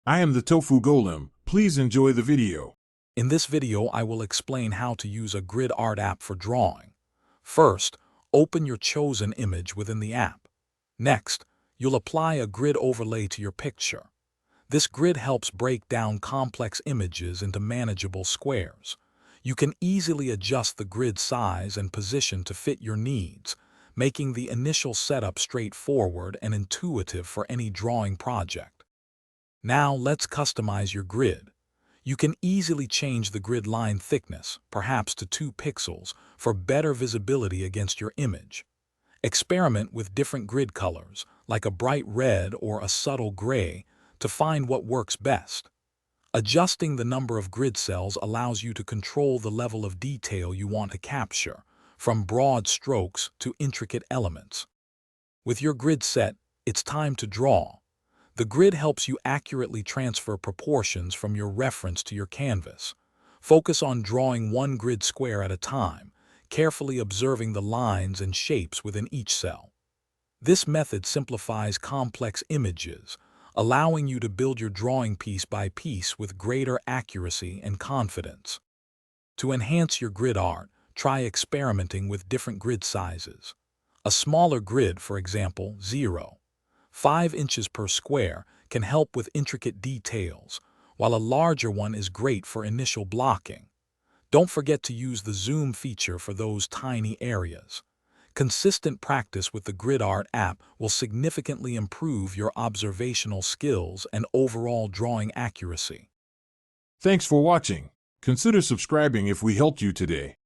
I am the Tofu Golem. Please enjoy the video. In this video, I will explain how to use a grid art app for drawing. First, open your chosen image within the app. Next, you'll apply a grid overlay to your picture. This grid helps break down complex images into manageable squares. You can easily adjust the grid size and position to fit your needs, making the initial setup straightforward and intuitive for any drawing project. Now let's customize your grid. You can easily change the grid line thickness, perhaps to 2 pixels, for better visibility against your image. Experiment with different grid colors, like a bright red or a subtle gray, to find what works best. Adjusting the number of grid cells allows you to control the level of detail you want to capture, from broad strokes to intricate elements. With your grid set, it's time to draw. The grid helps you accurately transfer proportions from your reference to your canvas. Focus on drawing one grid square at a time, carefully observing the lines and shapes within each cell. This method simplifies complex images, allowing you to build your drawing piece by piece with greater accuracy and confidence. To enhance your grid art, try experimenting with different grid sizes. A smaller grid, for example, 0.5 inches per square, can help with intricate details, while a larger one is great for initial blocking. Don't forget to use the zoom feature for those tiny areas. Consistent practice with the Grid Art app will significantly improve your observational skills and overall drawing accuracy. Thanks for watching. Consider subscribing if we helped you today.